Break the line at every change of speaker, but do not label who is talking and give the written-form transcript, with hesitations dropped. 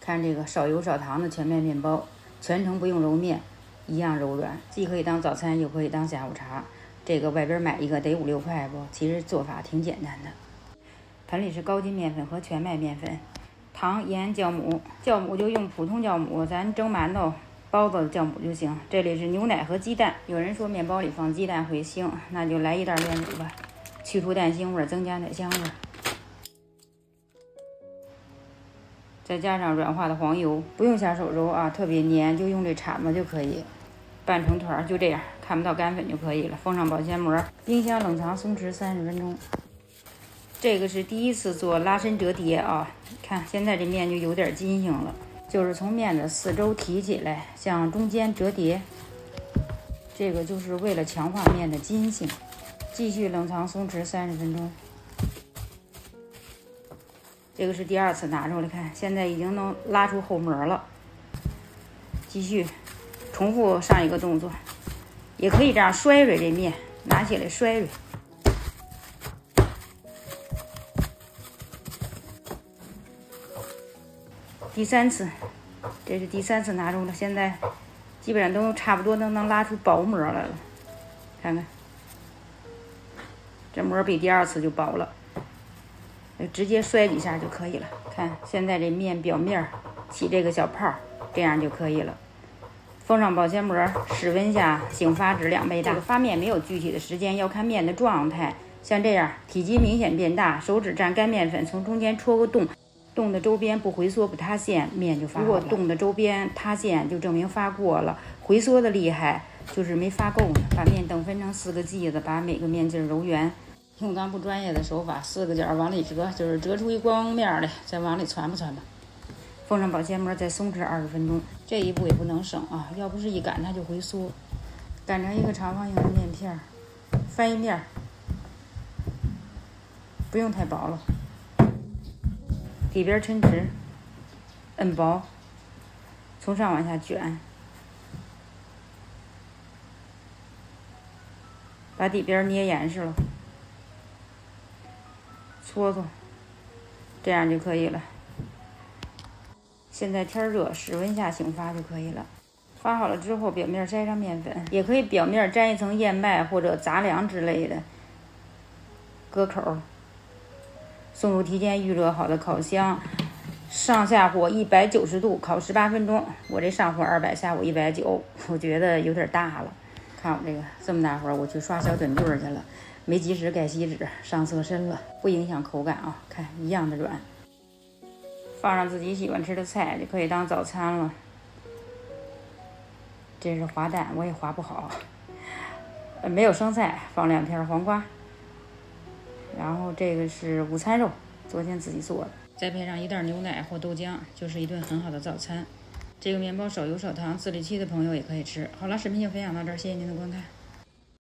看这个少油少糖的全麦面包，全程不用揉面，一样柔软，既可以当早餐，又可以当下午茶。这个外边买一个得5、6块不？其实做法挺简单的。盆里是高筋面粉和全麦面粉，糖、盐、酵母，酵母就用普通酵母，咱蒸馒头、包子的酵母就行。这里是牛奶和鸡蛋。有人说面包里放鸡蛋会腥，那就来一袋炼乳吧，去除蛋腥味，增加奶香味。再加上软化的黄油，不用下手揉啊，特别粘，就用这铲子就可以拌成团，就这样，看不到干粉就可以了。封上保鲜膜，冰箱冷藏松弛30分钟。这个是第一次做拉伸折叠啊，看现在这面就有点筋性了，就是从面的四周提起来，向中间折叠。这个就是为了强化面的筋性。继续冷藏松弛30分钟。这个是第二次拿出来看，现在已经能拉出后膜了。继续重复上一个动作，也可以这样摔摔这面，拿起来摔摔。第三次，这是第三次拿出了，现在基本上都差不多都能拉出薄膜来了，看看，这膜比第二次就薄了，直接摔几下就可以了。看现在这面表面起这个小泡，这样就可以了。封上保鲜膜，室温下醒发至2倍大。这个发面没有具体的时间，要看面的状态。像这样体积明显变大，手指蘸干面粉，从中间戳个洞。洞的周边不回缩不塌陷，面就发好了。如果洞的周边塌陷，就证明发过了；回缩的厉害，就是没发够呢。把面等分成4个剂子，把每个面筋揉圆。用咱不专业的手法，4个角往里折，就是折出一光面来，再往里传吧传吧。封上保鲜膜，再松弛20分钟。这一步也不能省啊，要不是一擀它就回缩。擀成一个长方形的面片，翻一面，不用太薄了。底边抻直，摁薄，从上往下卷，把底边捏严实了，搓搓，这样就可以了。现在天热，室温下醒发就可以了。发好了之后，表面摘上面粉，也可以表面沾一层燕麦或者杂粮之类的，搁口。送入提前预热好的烤箱，上下火190度烤18分钟。我这上火200，下火190，我觉得有点大了。看我这么大火，我去刷小短句去了，没及时盖锡纸，上色深了，不影响口感啊。看一样的软，放上自己喜欢吃的菜就可以当早餐了。这是滑蛋，我也滑不好，没有生菜，放2片黄瓜。然后这个是午餐肉，昨天自己做的，再配上一袋牛奶或豆浆，就是一顿很好的早餐。这个面包少油少糖，自律期的朋友也可以吃。好了，视频就分享到这儿，谢谢您的观看。